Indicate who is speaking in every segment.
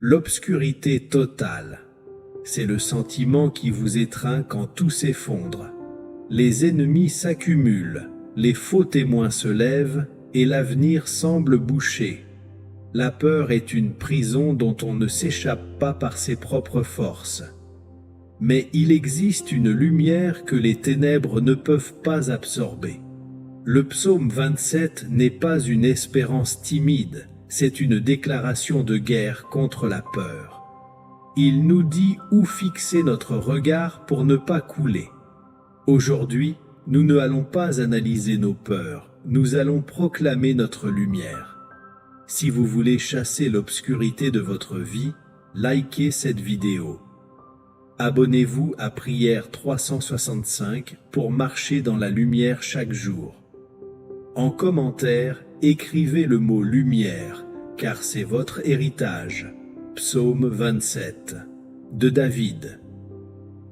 Speaker 1: L'obscurité totale, c'est le sentiment qui vous étreint quand tout s'effondre. Les ennemis s'accumulent, les faux témoins se lèvent et l'avenir semble bouché. La peur est une prison dont on ne s'échappe pas par ses propres forces. Mais il existe une lumière que les ténèbres ne peuvent pas absorber. Le psaume 27 n'est pas une espérance timide, c'est une déclaration de guerre contre la peur. Il nous dit où fixer notre regard pour ne pas couler. Aujourd'hui, nous ne allons pas analyser nos peurs, nous allons proclamer notre lumière. Si vous voulez chasser l'obscurité de votre vie, likez cette vidéo. Abonnez-vous à Prière 365 pour marcher dans la lumière chaque jour. En commentaire, écrivez le mot lumière, car c'est votre héritage. Psaume 27 de David.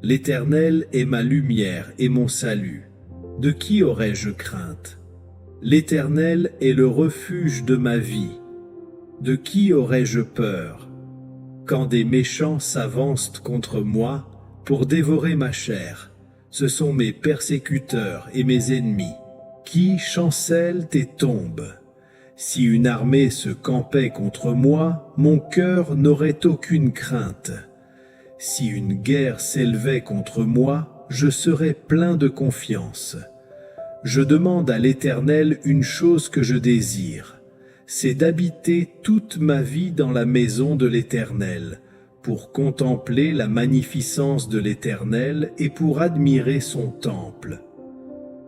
Speaker 1: L'Éternel est ma lumière et mon salut. De qui aurais-je crainte? L'Éternel est le refuge de ma vie. De qui aurais-je peur? Quand des méchants s'avancent contre moi pour dévorer ma chair, ce sont mes persécuteurs et mes ennemis qui chancellent et tombent. Si une armée se campait contre moi, mon cœur n'aurait aucune crainte. Si une guerre s'élevait contre moi, je serais plein de confiance. Je demande à l'Éternel une chose que je désire, c'est d'habiter toute ma vie dans la maison de l'Éternel, pour contempler la magnificence de l'Éternel et pour admirer son temple.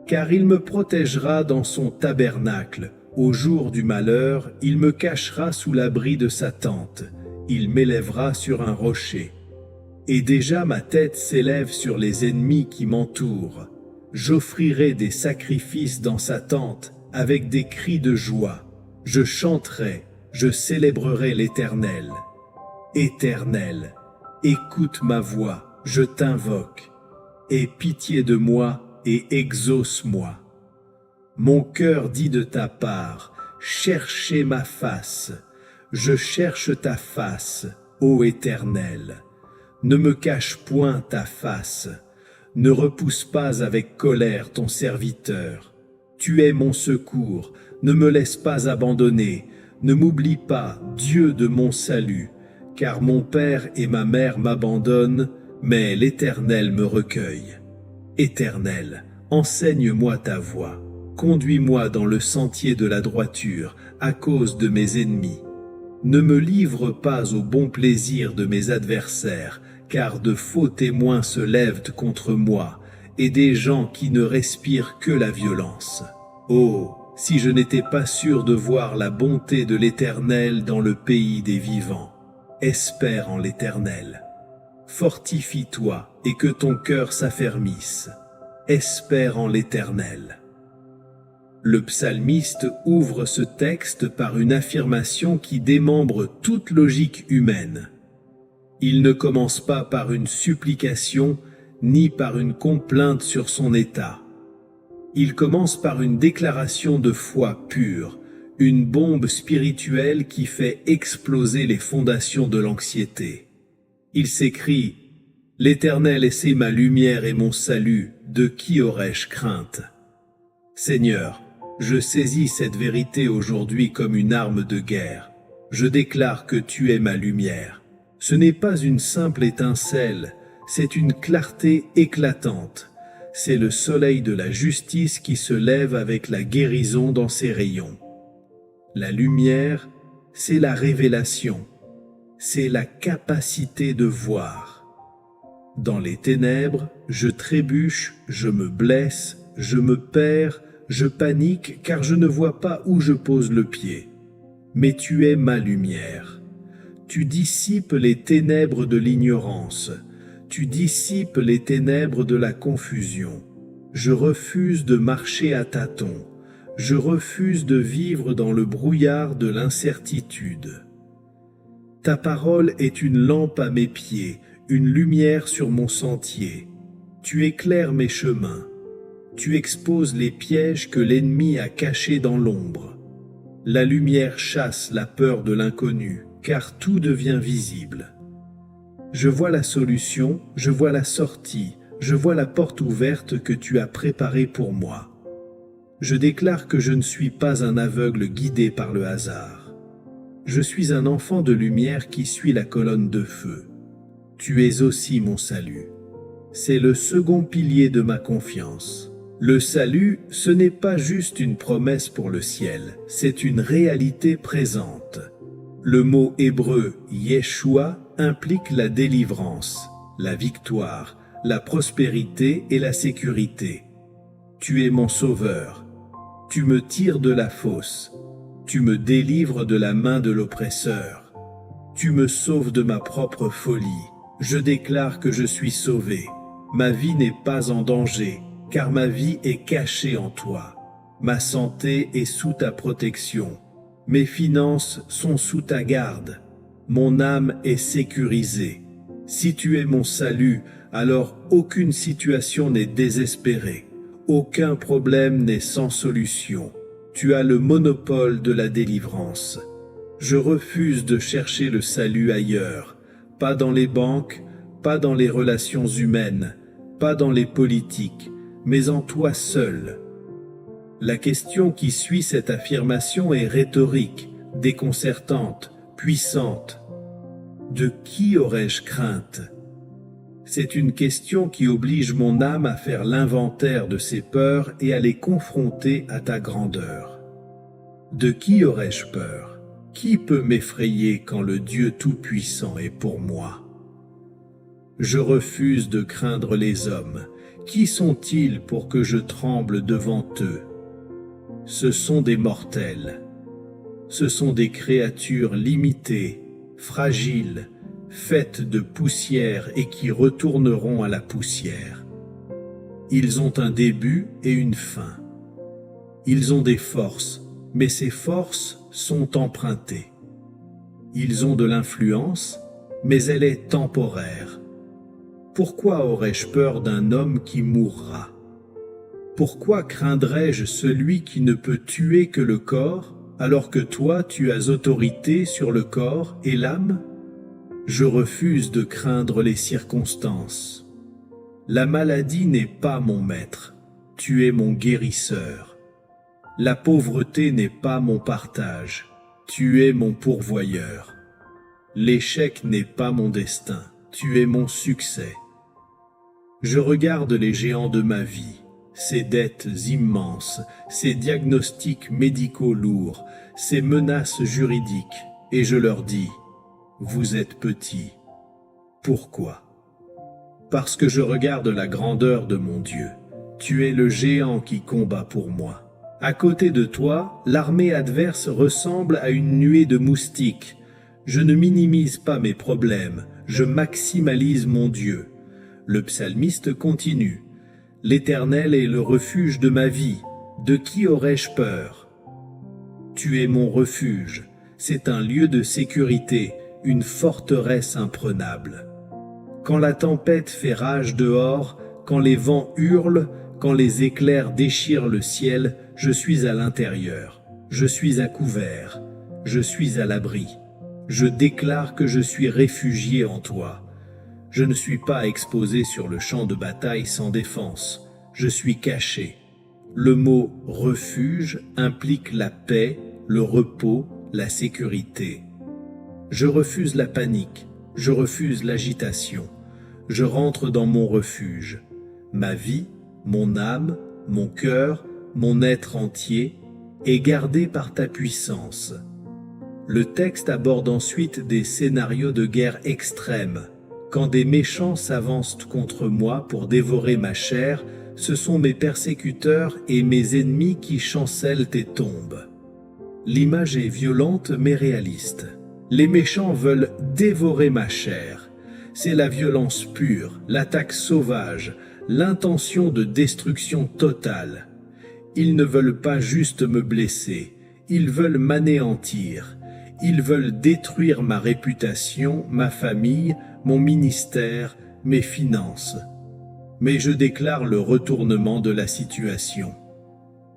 Speaker 1: Car il me protégera dans son tabernacle. Au jour du malheur, il me cachera sous l'abri de sa tente. Il m'élèvera sur un rocher. Et déjà ma tête s'élève sur les ennemis qui m'entourent. J'offrirai des sacrifices dans sa tente avec des cris de joie. Je chanterai, je célébrerai l'Éternel. Éternel, écoute ma voix, je t'invoque. Aie pitié de moi et exauce-moi. Mon cœur dit de ta part, cherchez ma face. Je cherche ta face, ô Éternel. Ne me cache point ta face. Ne repousse pas avec colère ton serviteur. Tu es mon secours, ne me laisse pas abandonner. Ne m'oublie pas, Dieu de mon salut, car mon père et ma mère m'abandonnent, mais l'Éternel me recueille. Éternel, enseigne-moi ta voie. Conduis-moi dans le sentier de la droiture, à cause de mes ennemis. Ne me livre pas au bon plaisir de mes adversaires, car de faux témoins se lèvent contre moi, et des gens qui ne respirent que la violence. Oh, si je n'étais pas sûr de voir la bonté de l'Éternel dans le pays des vivants. Espère en l'Éternel. Fortifie-toi et que ton cœur s'affermisse. Espère en l'Éternel. Le psalmiste ouvre ce texte par une affirmation qui démembre toute logique humaine. Il ne commence pas par une supplication ni par une complainte sur son état. Il commence par une déclaration de foi pure, une bombe spirituelle qui fait exploser les fondations de l'anxiété. Il s'écrie « L'Éternel est ma lumière et mon salut, de qui aurais-je crainte ?» Seigneur, je saisis cette vérité aujourd'hui comme une arme de guerre. Je déclare que tu es ma lumière. Ce n'est pas une simple étincelle, c'est une clarté éclatante. C'est le soleil de la justice qui se lève avec la guérison dans ses rayons. La lumière, c'est la révélation. C'est la capacité de voir. Dans les ténèbres, je trébuche, je me blesse, je me perds, je panique car je ne vois pas où je pose le pied. Mais tu es ma lumière. Tu dissipes les ténèbres de l'ignorance. Tu dissipes les ténèbres de la confusion. Je refuse de marcher à tâtons. Je refuse de vivre dans le brouillard de l'incertitude. Ta parole est une lampe à mes pieds, une lumière sur mon sentier. Tu éclaires mes chemins. Tu exposes les pièges que l'ennemi a cachés dans l'ombre. La lumière chasse la peur de l'inconnu, car tout devient visible. Je vois la solution, je vois la sortie, je vois la porte ouverte que tu as préparée pour moi. Je déclare que je ne suis pas un aveugle guidé par le hasard. Je suis un enfant de lumière qui suit la colonne de feu. Tu es aussi mon salut. C'est le second pilier de ma confiance. Le salut, ce n'est pas juste une promesse pour le ciel, c'est une réalité présente. Le mot hébreu Yeshua implique la délivrance, la victoire, la prospérité et la sécurité. Tu es mon sauveur. Tu me tires de la fosse. Tu me délivres de la main de l'oppresseur. Tu me sauves de ma propre folie. Je déclare que je suis sauvé. Ma vie n'est pas en danger, car ma vie est cachée en toi. Ma santé est sous ta protection. Mes finances sont sous ta garde. Mon âme est sécurisée. Si tu es mon salut, alors aucune situation n'est désespérée. Aucun problème n'est sans solution. Tu as le monopole de la délivrance. Je refuse de chercher le salut ailleurs, pas dans les banques, pas dans les relations humaines, pas dans les politiques, mais en toi seul. La question qui suit cette affirmation est rhétorique, déconcertante, puissante. De qui aurais-je crainte ? C'est une question qui oblige mon âme à faire l'inventaire de ses peurs et à les confronter à ta grandeur. De qui aurais-je peur ? Qui peut m'effrayer quand le Dieu Tout-Puissant est pour moi ? Je refuse de craindre les hommes. Qui sont-ils pour que je tremble devant eux ? Ce sont des mortels. Ce sont des créatures limitées, fragiles, faites de poussière et qui retourneront à la poussière. Ils ont un début et une fin. Ils ont des forces, mais ces forces sont empruntées. Ils ont de l'influence, mais elle est temporaire. Pourquoi aurais-je peur d'un homme qui mourra ? Pourquoi craindrais-je celui qui ne peut tuer que le corps, alors que toi tu as autorité sur le corps et l'âme ? Je refuse de craindre les circonstances. La maladie n'est pas mon maître, tu es mon guérisseur. La pauvreté n'est pas mon partage, tu es mon pourvoyeur. L'échec n'est pas mon destin, tu es mon succès. Je regarde les géants de ma vie, ces dettes immenses, ces diagnostics médicaux lourds, ces menaces juridiques, et je leur dis, vous êtes petits. Pourquoi ? Parce que je regarde la grandeur de mon Dieu. Tu es le géant qui combat pour moi. À côté de toi, l'armée adverse ressemble à une nuée de moustiques. Je ne minimise pas mes problèmes, je maximalise mon Dieu. Le psalmiste continue. L'Éternel est le refuge de ma vie. De qui aurais-je peur ? Tu es mon refuge. C'est un lieu de sécurité, une forteresse imprenable. Quand la tempête fait rage dehors, quand les vents hurlent, quand les éclairs déchirent le ciel, je suis à l'intérieur. Je suis à couvert. Je suis à l'abri. Je déclare que je suis réfugié en toi. Je ne suis pas exposé sur le champ de bataille sans défense. Je suis caché. Le mot « refuge » implique la paix, le repos, la sécurité. Je refuse la panique, je refuse l'agitation. Je rentre dans mon refuge. Ma vie, mon âme, mon cœur, mon être entier est gardé par ta puissance. Le texte aborde ensuite des scénarios de guerre extrêmes. Quand des méchants s'avancent contre moi pour dévorer ma chair, ce sont mes persécuteurs et mes ennemis qui chancellent et tombent. L'image est violente mais réaliste. Les méchants veulent dévorer ma chair. C'est la violence pure, l'attaque sauvage, l'intention de destruction totale. Ils ne veulent pas juste me blesser, ils veulent m'anéantir. Ils veulent détruire ma réputation, ma famille, mon ministère, mes finances. Mais je déclare le retournement de la situation.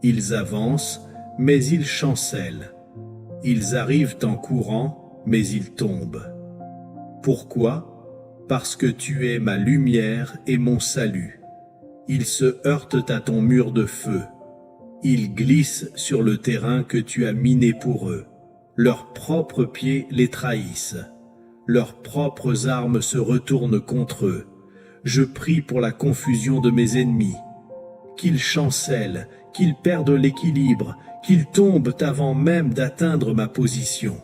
Speaker 1: Ils avancent, mais ils chancellent. Ils arrivent en courant, mais ils tombent. Pourquoi? Parce que tu es ma lumière et mon salut. Ils se heurtent à ton mur de feu. Ils glissent sur le terrain que tu as miné pour eux. Leurs propres pieds les trahissent. Leurs propres armes se retournent contre eux. Je prie pour la confusion de mes ennemis. Qu'ils chancellent, qu'ils perdent l'équilibre, qu'ils tombent avant même d'atteindre ma position.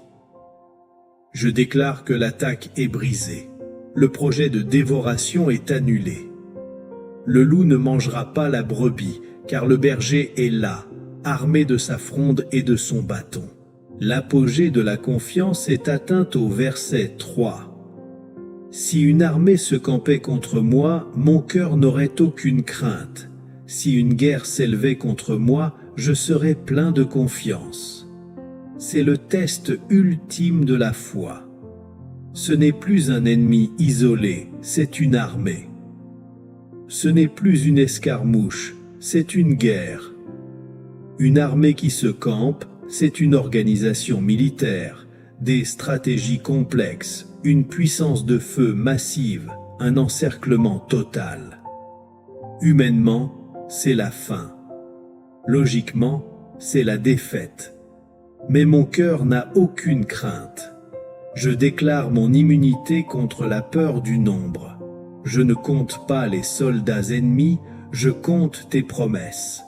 Speaker 1: Je déclare que l'attaque est brisée. Le projet de dévoration est annulé. Le loup ne mangera pas la brebis, car le berger est là, armé de sa fronde et de son bâton. L'apogée de la confiance est atteinte au verset 3. Si une armée se campait contre moi, mon cœur n'aurait aucune crainte. Si une guerre s'élevait contre moi, je serais plein de confiance. C'est le test ultime de la foi. Ce n'est plus un ennemi isolé, c'est une armée. Ce n'est plus une escarmouche, c'est une guerre. Une armée qui se campe, c'est une organisation militaire, des stratégies complexes, une puissance de feu massive, un encerclement total. Humainement, c'est la fin. Logiquement, c'est la défaite. Mais mon cœur n'a aucune crainte. Je déclare mon immunité contre la peur du nombre. Je ne compte pas les soldats ennemis, je compte tes promesses.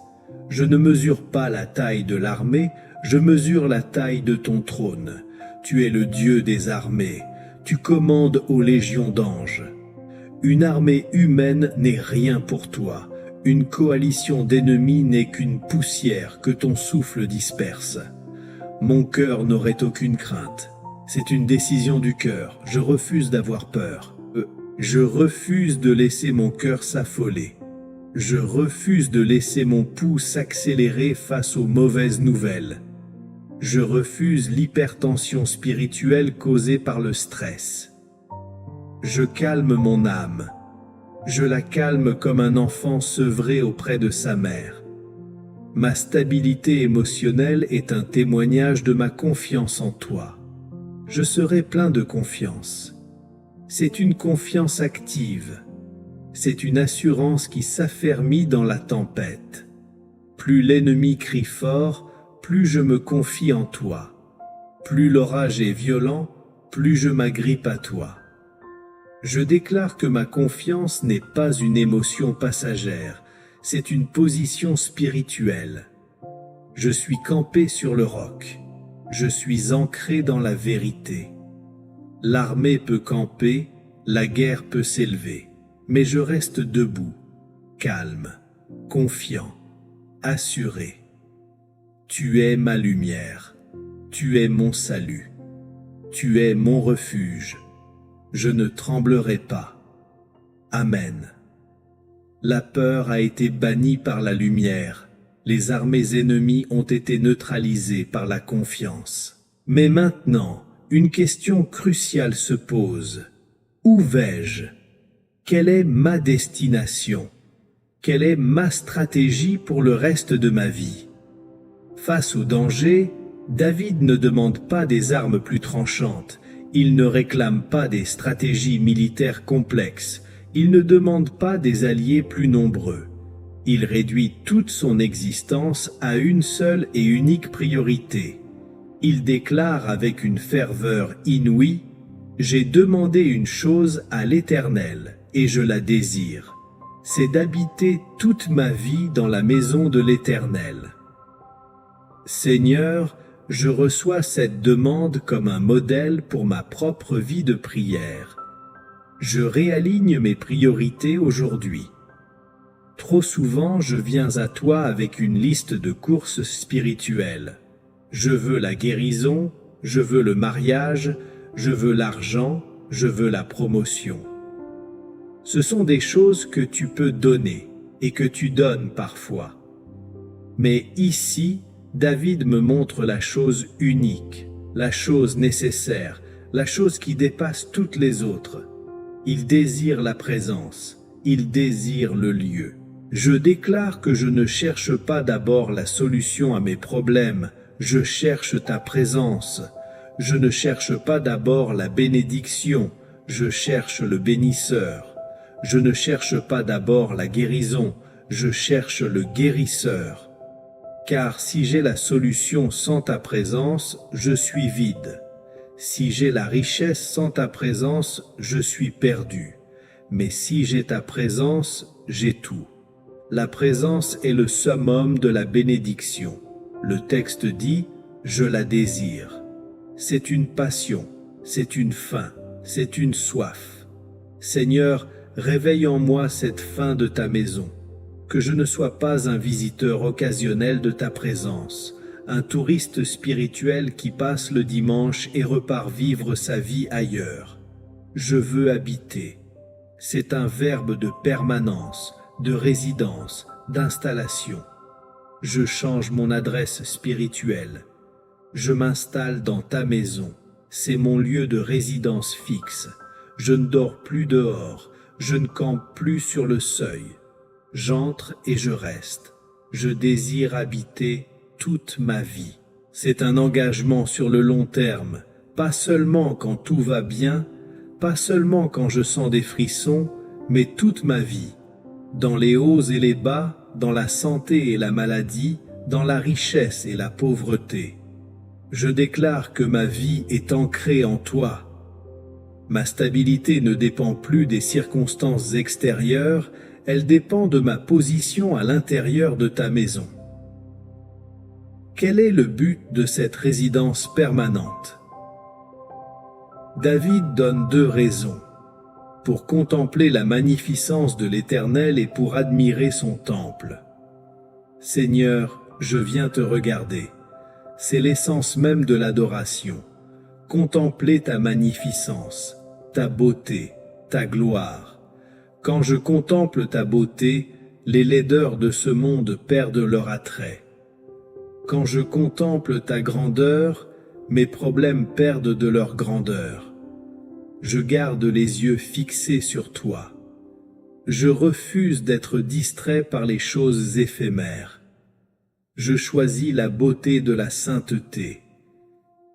Speaker 1: Je ne mesure pas la taille de l'armée, je mesure la taille de ton trône. Tu es le Dieu des armées, tu commandes aux légions d'anges. Une armée humaine n'est rien pour toi, une coalition d'ennemis n'est qu'une poussière que ton souffle disperse. Mon cœur n'aurait aucune crainte. C'est une décision du cœur, je refuse d'avoir peur. Je refuse de laisser mon cœur s'affoler. Je refuse de laisser mon pouls s'accélérer face aux mauvaises nouvelles. Je refuse l'hypertension spirituelle causée par le stress. Je calme mon âme. Je la calme comme un enfant sevré auprès de sa mère. Ma stabilité émotionnelle est un témoignage de ma confiance en toi. Je serai plein de confiance. C'est une confiance active. C'est une assurance qui s'affermit dans la tempête. Plus l'ennemi crie fort, plus je me confie en toi. Plus l'orage est violent, plus je m'agrippe à toi. Je déclare que ma confiance n'est pas une émotion passagère, c'est une position spirituelle. Je suis campé sur le roc. Je suis ancré dans la vérité. L'armée peut camper, la guerre peut s'élever, mais je reste debout, calme, confiant, assuré. Tu es ma lumière, tu es mon salut, tu es mon refuge. Je ne tremblerai pas. Amen. La peur a été bannie par la lumière. Les armées ennemies ont été neutralisées par la confiance. Mais maintenant, une question cruciale se pose. Où vais-je? Quelle est ma destination? Quelle est ma stratégie pour le reste de ma vie? Face au danger, David ne demande pas des armes plus tranchantes. Il ne réclame pas des stratégies militaires complexes. Il ne demande pas des alliés plus nombreux. Il réduit toute son existence à une seule et unique priorité. Il déclare avec une ferveur inouïe « J'ai demandé une chose à l'Éternel, et je la désire. C'est d'habiter toute ma vie dans la maison de l'Éternel. Seigneur, je reçois cette demande comme un modèle pour ma propre vie de prière. Je réaligne mes priorités aujourd'hui. Trop souvent, je viens à toi avec une liste de courses spirituelles. Je veux la guérison, je veux le mariage, je veux l'argent, je veux la promotion. Ce sont des choses que tu peux donner et que tu donnes parfois. Mais ici, David me montre la chose unique, la chose nécessaire, la chose qui dépasse toutes les autres. Il désire la présence, il désire le lieu. Je déclare que je ne cherche pas d'abord la solution à mes problèmes, je cherche ta présence. Je ne cherche pas d'abord la bénédiction, je cherche le bénisseur. Je ne cherche pas d'abord la guérison, je cherche le guérisseur. Car si j'ai la solution sans ta présence, je suis vide. Si j'ai la richesse sans ta présence, je suis perdu. Mais si j'ai ta présence, j'ai tout. La présence est le summum de la bénédiction. Le texte dit « Je la désire ». C'est une passion, c'est une faim, c'est une soif. Seigneur, réveille en moi cette faim de ta maison. Que je ne sois pas un visiteur occasionnel de ta présence, un touriste spirituel qui passe le dimanche et repart vivre sa vie ailleurs. Je veux habiter. C'est un verbe de permanence, de résidence, d'installation. Je change mon adresse spirituelle. Je m'installe dans ta maison. C'est mon lieu de résidence fixe. Je ne dors plus dehors. Je ne campe plus sur le seuil. J'entre et je reste. Je désire habiter toute ma vie. C'est un engagement sur le long terme, pas seulement quand tout va bien, pas seulement quand je sens des frissons, mais toute ma vie. Dans les hauts et les bas, dans la santé et la maladie, dans la richesse et la pauvreté. Je déclare que ma vie est ancrée en toi. Ma stabilité ne dépend plus des circonstances extérieures, elle dépend de ma position à l'intérieur de ta maison. Quel est le but de cette résidence permanente? David donne 2 raisons. Pour contempler la magnificence de l'Éternel et pour admirer son temple. Seigneur, je viens te regarder. C'est l'essence même de l'adoration. Contempler ta magnificence, ta beauté, ta gloire. Quand je contemple ta beauté, les laideurs de ce monde perdent leur attrait. Quand je contemple ta grandeur, mes problèmes perdent de leur grandeur. Je garde les yeux fixés sur toi. Je refuse d'être distrait par les choses éphémères. Je choisis la beauté de la sainteté.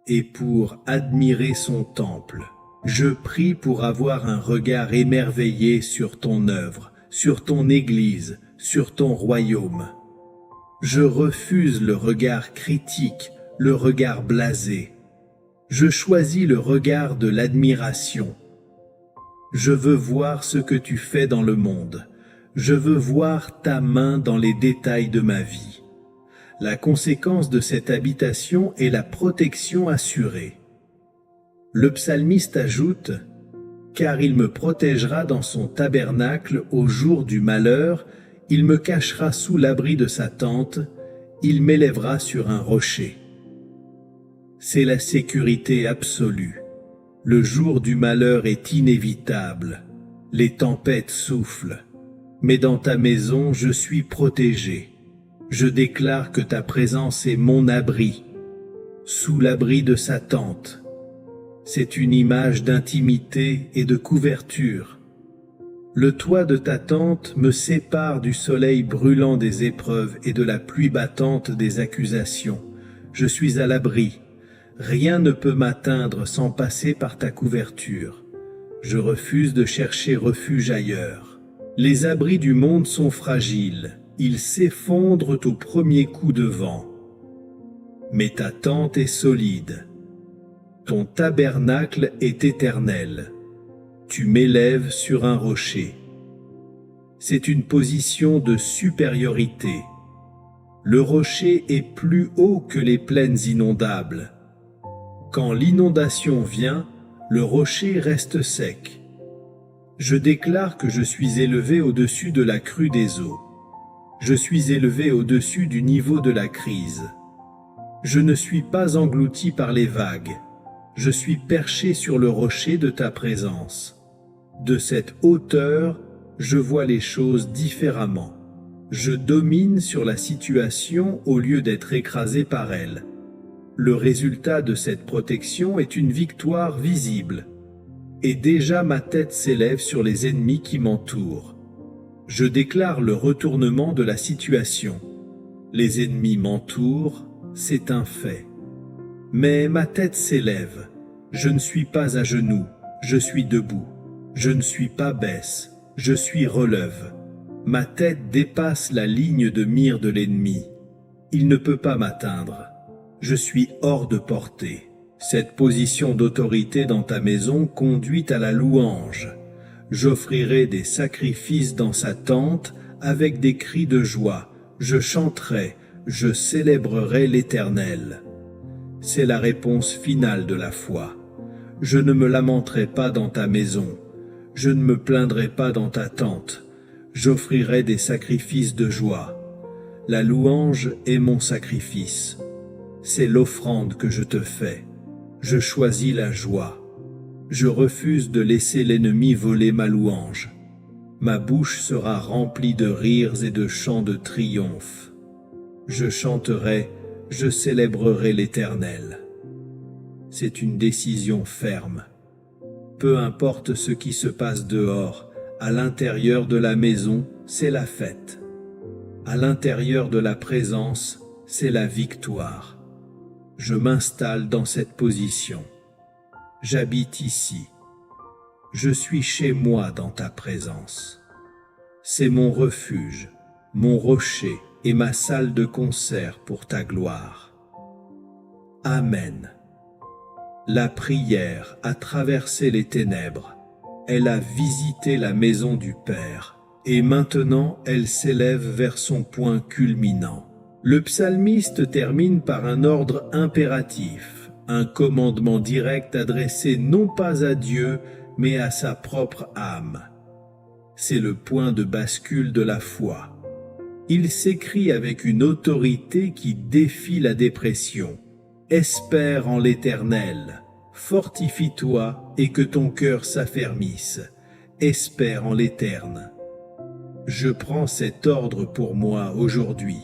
Speaker 1: Et pour admirer son temple, je prie pour avoir un regard émerveillé sur ton œuvre, sur ton Église, sur ton royaume. Je refuse le regard critique, le regard blasé. Je choisis le regard de l'admiration. Je veux voir ce que tu fais dans le monde. Je veux voir ta main dans les détails de ma vie. La conséquence de cette habitation est la protection assurée. Le psalmiste ajoute « Car il me protégera dans son tabernacle au jour du malheur, il me cachera sous l'abri de sa tente, il m'élèvera sur un rocher. » C'est la sécurité absolue. Le jour du malheur est inévitable. Les tempêtes soufflent. Mais dans ta maison, je suis protégé. Je déclare que ta présence est mon abri, sous l'abri de sa tente. C'est une image d'intimité et de couverture. Le toit de ta tente me sépare du soleil brûlant des épreuves et de la pluie battante des accusations. Je suis à l'abri. Rien ne peut m'atteindre sans passer par ta couverture. Je refuse de chercher refuge ailleurs. Les abris du monde sont fragiles. Ils s'effondrent au premier coup de vent. Mais ta tente est solide. Ton tabernacle est éternel. Tu m'élèves sur un rocher. C'est une position de supériorité. Le rocher est plus haut que les plaines inondables. Quand l'inondation vient, le rocher reste sec. Je déclare que je suis élevé au-dessus de la crue des eaux. Je suis élevé au-dessus du niveau de la crise. Je ne suis pas englouti par les vagues. Je suis perché sur le rocher de ta présence. De cette hauteur, je vois les choses différemment. Je domine sur la situation au lieu d'être écrasé par elle. Le résultat de cette protection est une victoire visible. Et déjà ma tête s'élève sur les ennemis qui m'entourent. Je déclare le retournement de la situation. Les ennemis m'entourent, c'est un fait. Mais ma tête s'élève. Je ne suis pas à genoux, je suis debout. Je ne suis pas baisse, je suis relève. Ma tête dépasse la ligne de mire de l'ennemi. Il ne peut pas m'atteindre. Je suis hors de portée. Cette position d'autorité dans ta maison conduit à la louange. J'offrirai des sacrifices dans sa tente avec des cris de joie. Je chanterai, je célébrerai l'Éternel. C'est la réponse finale de la foi. Je ne me lamenterai pas dans ta maison. Je ne me plaindrai pas dans ta tente. J'offrirai des sacrifices de joie. La louange est mon sacrifice. C'est l'offrande que je te fais. Je choisis la joie. Je refuse de laisser l'ennemi voler ma louange. Ma bouche sera remplie de rires et de chants de triomphe. Je chanterai, je célébrerai l'Éternel. C'est une décision ferme. Peu importe ce qui se passe dehors, à l'intérieur de la maison, c'est la fête. À l'intérieur de la présence, c'est la victoire. Je m'installe dans cette position. J'habite ici. Je suis chez moi dans ta présence. C'est mon refuge, mon rocher et ma salle de concert pour ta gloire. Amen. La prière a traversé les ténèbres. Elle a visité la maison du Père. Et maintenant, elle s'élève vers son point culminant. Le psalmiste termine par un ordre impératif, un commandement direct adressé non pas à Dieu, mais à sa propre âme. C'est le point de bascule de la foi. Il s'écrie avec une autorité qui défie la dépression. Espère en l'Éternel, fortifie-toi et que ton cœur s'affermisse. Espère en l'Éterne. Je prends cet ordre pour moi aujourd'hui.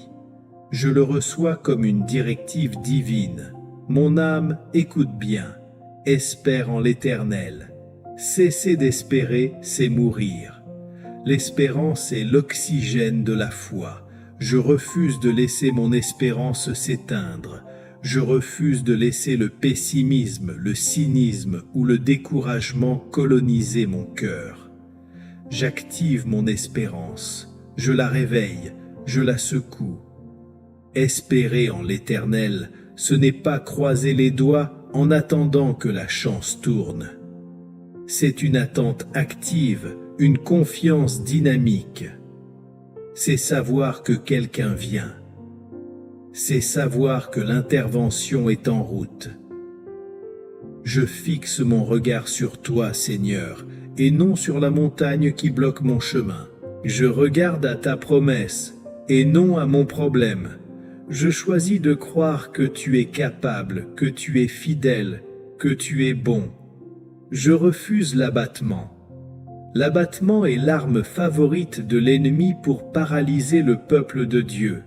Speaker 1: Je le reçois comme une directive divine. Mon âme, écoute bien. Espère en l'Éternel. Cesser d'espérer, c'est mourir. L'espérance est l'oxygène de la foi. Je refuse de laisser mon espérance s'éteindre. Je refuse de laisser le pessimisme, le cynisme ou le découragement coloniser mon cœur. J'active mon espérance. Je la réveille, je la secoue. Espérer en l'Éternel, ce n'est pas croiser les doigts en attendant que la chance tourne. C'est une attente active, une confiance dynamique. C'est savoir que quelqu'un vient. C'est savoir que l'intervention est en route. Je fixe mon regard sur toi, Seigneur, et non sur la montagne qui bloque mon chemin. Je regarde à ta promesse, et non à mon problème. Je choisis de croire que tu es capable, que tu es fidèle, que tu es bon. Je refuse l'abattement. L'abattement est l'arme favorite de l'ennemi pour paralyser le peuple de Dieu.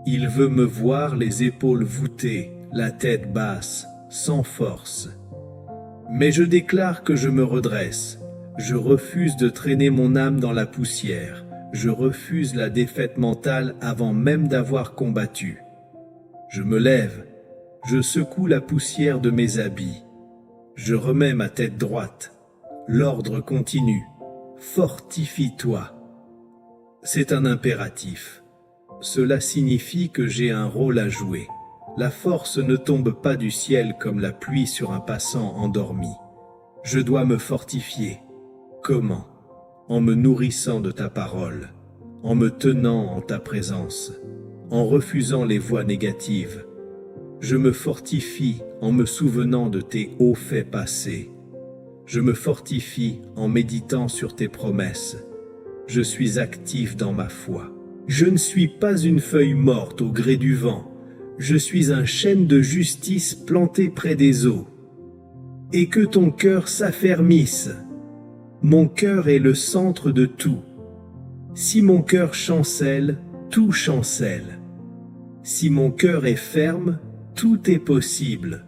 Speaker 1: Il veut me voir les épaules voûtées, la tête basse, sans force. Mais je déclare que je me redresse. Je refuse de traîner mon âme dans la poussière. Je refuse la défaite mentale avant même d'avoir combattu. Je me lève. Je secoue la poussière de mes habits. Je remets ma tête droite. L'ordre continue. Fortifie-toi. C'est un impératif. Cela signifie que j'ai un rôle à jouer. La force ne tombe pas du ciel comme la pluie sur un passant endormi. Je dois me fortifier. Comment? En me nourrissant de ta parole, en me tenant en ta présence, en refusant les voix négatives. Je me fortifie en me souvenant de tes hauts faits passés. Je me fortifie en méditant sur tes promesses. Je suis actif dans ma foi. Je ne suis pas une feuille morte au gré du vent. Je suis un chêne de justice planté près des eaux. Et que ton cœur s'affermisse. Mon cœur est le centre de tout. Si mon cœur chancelle, tout chancelle. Si mon cœur est ferme, tout est possible.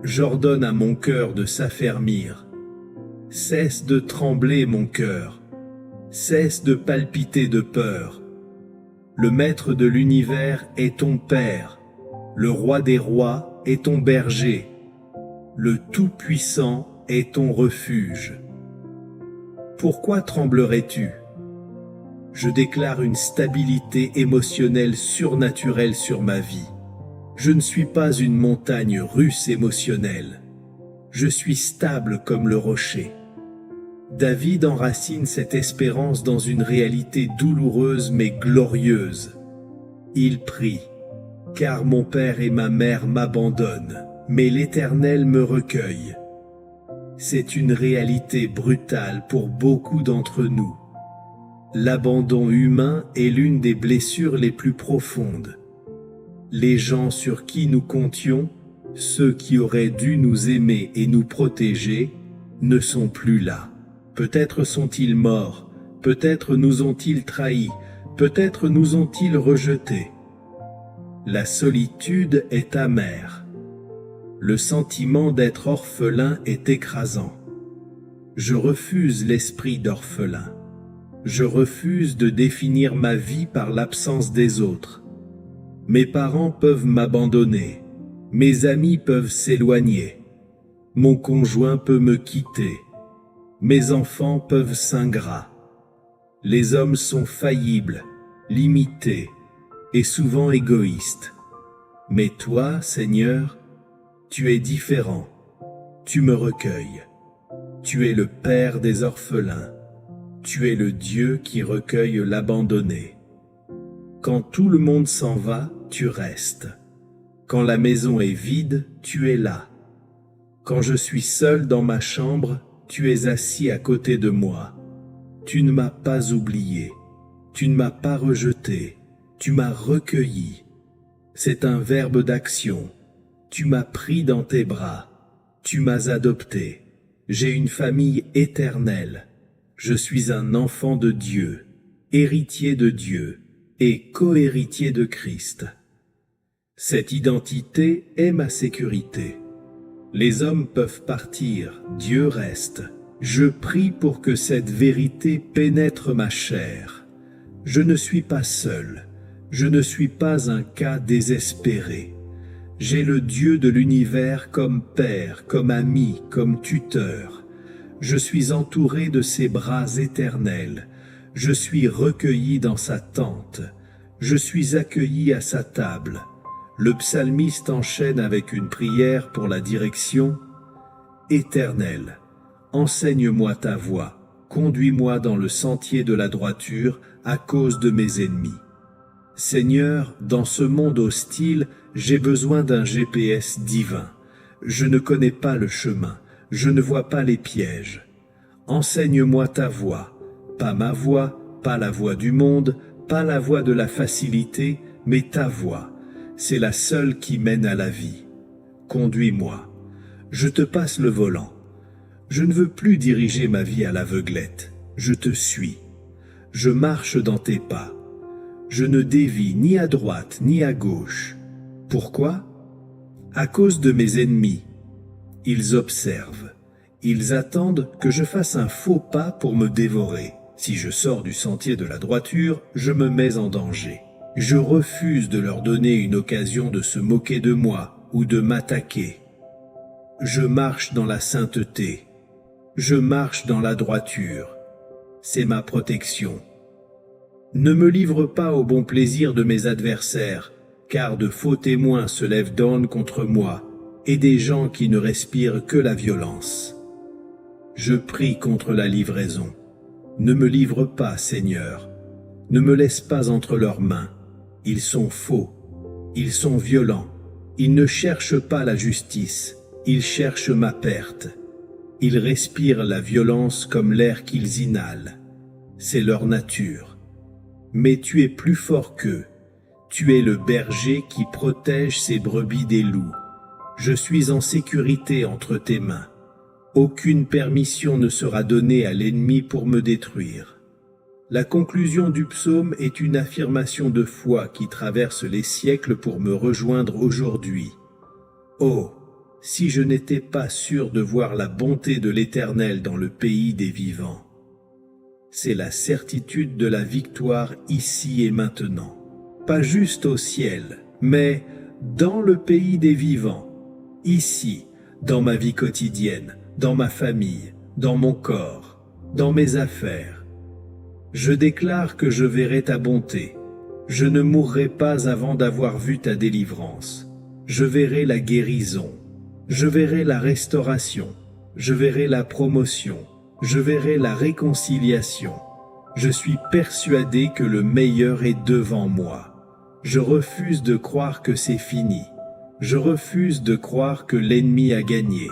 Speaker 1: J'ordonne à mon cœur de s'affermir. Cesse de trembler mon cœur. Cesse de palpiter de peur. Le Maître de l'univers est ton Père. Le Roi des rois est ton berger. Le Tout-Puissant est ton refuge. Pourquoi tremblerais-tu? Je déclare une stabilité émotionnelle surnaturelle sur ma vie. Je ne suis pas une montagne russe émotionnelle. Je suis stable comme le rocher. David enracine cette espérance dans une réalité douloureuse mais glorieuse. Il prie, car mon père et ma mère m'abandonnent, mais l'Éternel me recueille. C'est une réalité brutale pour beaucoup d'entre nous. L'abandon humain est l'une des blessures les plus profondes. Les gens sur qui nous comptions, ceux qui auraient dû nous aimer et nous protéger, ne sont plus là. Peut-être sont-ils morts, peut-être nous ont-ils trahis, peut-être nous ont-ils rejetés. La solitude est amère. Le sentiment d'être orphelin est écrasant. Je refuse l'esprit d'orphelin. Je refuse de définir ma vie par l'absence des autres. Mes parents peuvent m'abandonner. Mes amis peuvent s'éloigner. Mon conjoint peut me quitter. Mes enfants peuvent s'ingrat. Les hommes sont faillibles, limités et souvent égoïstes. Mais toi, Seigneur, tu es différent. Tu me recueilles. Tu es le Père des orphelins. Tu es le Dieu qui recueille l'abandonné. Quand tout le monde s'en va, tu restes. Quand la maison est vide, tu es là. Quand je suis seul dans ma chambre, tu es assis à côté de moi. Tu ne m'as pas oublié. Tu ne m'as pas rejeté. Tu m'as recueilli. C'est un verbe d'action. Tu m'as pris dans tes bras. Tu m'as adopté. J'ai une famille éternelle. Je suis un enfant de Dieu, héritier de Dieu et co-héritier de Christ. Cette identité est ma sécurité. Les hommes peuvent partir, Dieu reste. Je prie pour que cette vérité pénètre ma chair. Je ne suis pas seul. Je ne suis pas un cas désespéré. J'ai le Dieu de l'univers comme père, comme ami, comme tuteur. Je suis entouré de ses bras éternels. Je suis recueilli dans sa tente. Je suis accueilli à sa table. Le psalmiste enchaîne avec une prière pour la direction. Éternel, enseigne-moi ta voie, conduis-moi dans le sentier de la droiture à cause de mes ennemis. Seigneur, dans ce monde hostile, j'ai besoin d'un GPS divin. Je ne connais pas le chemin, je ne vois pas les pièges. Enseigne-moi ta voie, pas ma voie, pas la voie du monde, pas la voie de la facilité, mais ta voie. C'est la seule qui mène à la vie. Conduis-moi. Je te passe le volant. Je ne veux plus diriger ma vie à l'aveuglette. Je te suis. Je marche dans tes pas. Je ne dévie ni à droite ni à gauche. Pourquoi? À cause de mes ennemis. Ils observent. Ils attendent que je fasse un faux pas pour me dévorer. Si je sors du sentier de la droiture, je me mets en danger. Je refuse de leur donner une occasion de se moquer de moi ou de m'attaquer. Je marche dans la sainteté. Je marche dans la droiture. C'est ma protection. Ne me livre pas au bon plaisir de mes adversaires, car de faux témoins se lèvent d'aune contre moi, et des gens qui ne respirent que la violence. Je prie contre la livraison. Ne me livre pas, Seigneur. Ne me laisse pas entre leurs mains. Ils sont faux. Ils sont violents. Ils ne cherchent pas la justice. Ils cherchent ma perte. Ils respirent la violence comme l'air qu'ils inhalent. C'est leur nature. Mais tu es plus fort qu'eux. Tu es le berger qui protège ses brebis des loups. Je suis en sécurité entre tes mains. Aucune permission ne sera donnée à l'ennemi pour me détruire. La conclusion du psaume est une affirmation de foi qui traverse les siècles pour me rejoindre aujourd'hui. Oh, si je n'étais pas sûr de voir la bonté de l'Éternel dans le pays des vivants. C'est la certitude de la victoire ici et maintenant. Pas juste au ciel, mais dans le pays des vivants, ici, dans ma vie quotidienne, dans ma famille, dans mon corps, dans mes affaires. Je déclare que je verrai ta bonté. Je ne mourrai pas avant d'avoir vu ta délivrance. Je verrai la guérison. Je verrai la restauration. Je verrai la promotion. Je verrai la réconciliation. Je suis persuadé que le meilleur est devant moi. Je refuse de croire que c'est fini. Je refuse de croire que l'ennemi a gagné.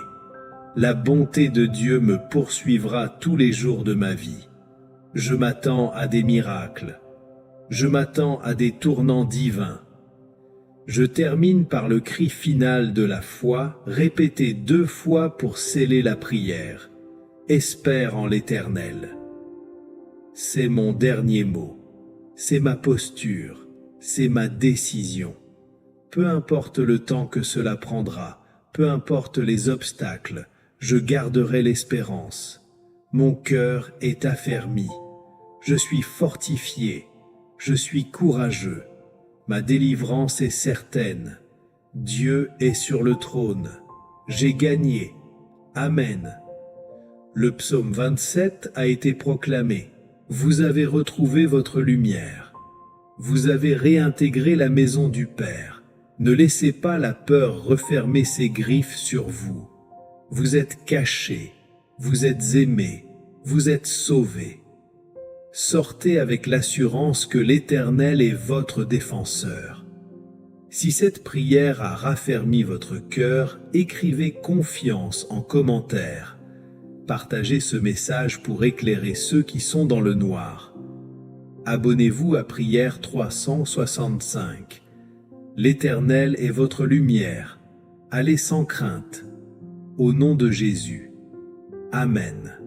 Speaker 1: La bonté de Dieu me poursuivra tous les jours de ma vie. Je m'attends à des miracles. Je m'attends à des tournants divins. Je termine par le cri final de la foi, répété 2 fois pour sceller la prière. Espère en l'Éternel. C'est mon dernier mot. C'est ma posture. C'est ma décision. Peu importe le temps que cela prendra, peu importe les obstacles, je garderai l'espérance. Mon cœur est affermi. Je suis fortifié. Je suis courageux. Ma délivrance est certaine. Dieu est sur le trône. J'ai gagné. Amen. Le psaume 27 a été proclamé. Vous avez retrouvé votre lumière. Vous avez réintégré la maison du Père. Ne laissez pas la peur refermer ses griffes sur vous. Vous êtes cachés. Vous êtes aimés. Vous êtes sauvés. Sortez avec l'assurance que l'Éternel est votre défenseur. Si cette prière a raffermi votre cœur, écrivez confiance en commentaire. Partagez ce message pour éclairer ceux qui sont dans le noir. Abonnez-vous à Prière 365. L'Éternel est votre lumière. Allez sans crainte. Au nom de Jésus. Amen.